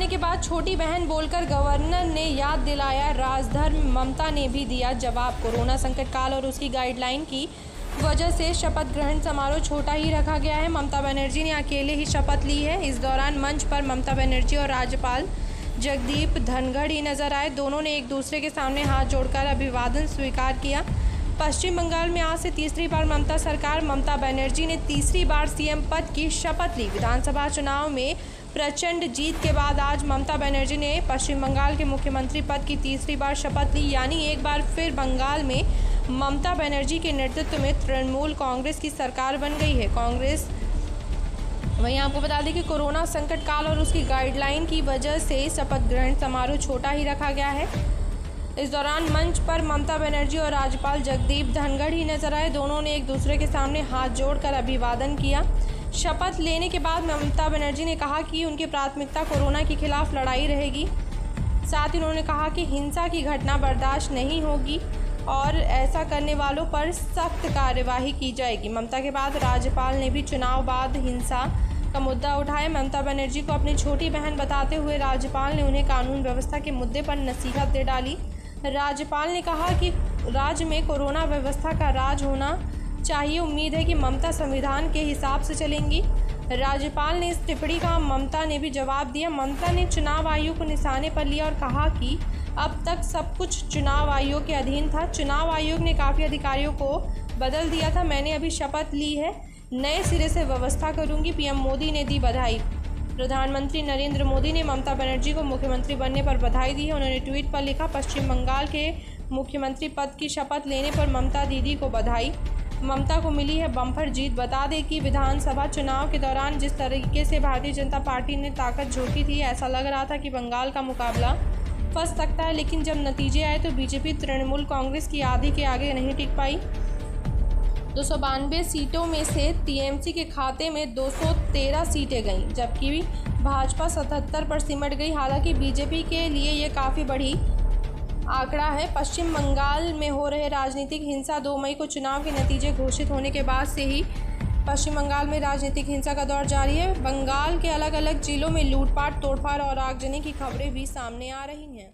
जाने के बाद छोटी बहन बोलकर गवर्नर ने याद दिलाया राजधर्म। ममता ने भी दिया जवाब। कोरोना संकट काल और उसकी गाइडलाइन की वजह से शपथ ग्रहण समारोह छोटा ही रखा गया है। ममता बनर्जी ने अकेले ही शपथ ली है। इस दौरान मंच पर ममता बनर्जी और राज्यपाल जगदीप धनखड़ ही नजर आए। दोनों ने एक दूसरे के सामने हाथ जोड़कर अभिवादन स्वीकार किया। पश्चिम बंगाल में आज से तीसरी बार ममता सरकार। ममता बनर्जी ने तीसरी बार सीएम पद की शपथ ली। विधानसभा चुनाव में प्रचंड जीत के बाद आज ममता बनर्जी ने पश्चिम बंगाल के मुख्यमंत्री पद की तीसरी बार शपथ ली, यानी एक बार फिर बंगाल में ममता बनर्जी के नेतृत्व में तृणमूल कांग्रेस की सरकार बन गई है। कांग्रेस वहीं आपको बता दें कि कोरोना संकट काल और उसकी गाइडलाइन की वजह से शपथ ग्रहण समारोह छोटा ही रखा गया है। इस दौरान मंच पर ममता बनर्जी और राज्यपाल जगदीप धनखड़ ही नजर आए। दोनों ने एक दूसरे के सामने हाथ जोड़कर अभिवादन किया। शपथ लेने के बाद ममता बनर्जी ने कहा कि उनकी प्राथमिकता कोरोना के खिलाफ लड़ाई रहेगी। साथ ही उन्होंने कहा कि हिंसा की घटना बर्दाश्त नहीं होगी और ऐसा करने वालों पर सख्त कार्यवाही की जाएगी। ममता के बाद राज्यपाल ने भी चुनाव बाद हिंसा का मुद्दा उठाया। ममता बनर्जी को अपनी छोटी बहन बताते हुए राज्यपाल ने उन्हें कानून व्यवस्था के मुद्दे पर नसीहत दे डाली। राज्यपाल ने कहा कि राज्य में कोरोना व्यवस्था का राज होना चाहिए। उम्मीद है कि ममता संविधान के हिसाब से चलेंगी। राज्यपाल ने इस टिप्पणी का ममता ने भी जवाब दिया। ममता ने चुनाव आयोग को निशाने पर लिया और कहा कि अब तक सब कुछ चुनाव आयोग के अधीन था। चुनाव आयोग ने काफ़ी अधिकारियों को बदल दिया था। मैंने अभी शपथ ली है, नए सिरे से व्यवस्था करूंगी। पीएम मोदी ने दी बधाई। प्रधानमंत्री नरेंद्र मोदी ने ममता बनर्जी को मुख्यमंत्री बनने पर बधाई दी है। उन्होंने ट्वीट पर लिखा, पश्चिम बंगाल के मुख्यमंत्री पद की शपथ लेने पर ममता दीदी को बधाई। ममता को मिली है बम्पर जीत। बता दें कि विधानसभा चुनाव के दौरान जिस तरीके से भारतीय जनता पार्टी ने ताकत झोंकी थी, ऐसा लग रहा था कि बंगाल का मुकाबला फंस सकता है, लेकिन जब नतीजे आए तो बीजेपी तृणमूल कांग्रेस की आधी के आगे नहीं टिक पाई। 292 सीटों में से टीएमसी के खाते में 213 सीटें गईं, जबकि भाजपा 77 पर सिमट गई। हालांकि बीजेपी के लिए ये काफ़ी बड़ी आंकड़ा है। पश्चिम बंगाल में हो रहे राजनीतिक हिंसा 2 मई को चुनाव के नतीजे घोषित होने के बाद से ही पश्चिम बंगाल में राजनीतिक हिंसा का दौर जारी है। बंगाल के अलग अलग जिलों में लूटपाट, तोड़फोड़ और आगजनी की खबरें भी सामने आ रही हैं।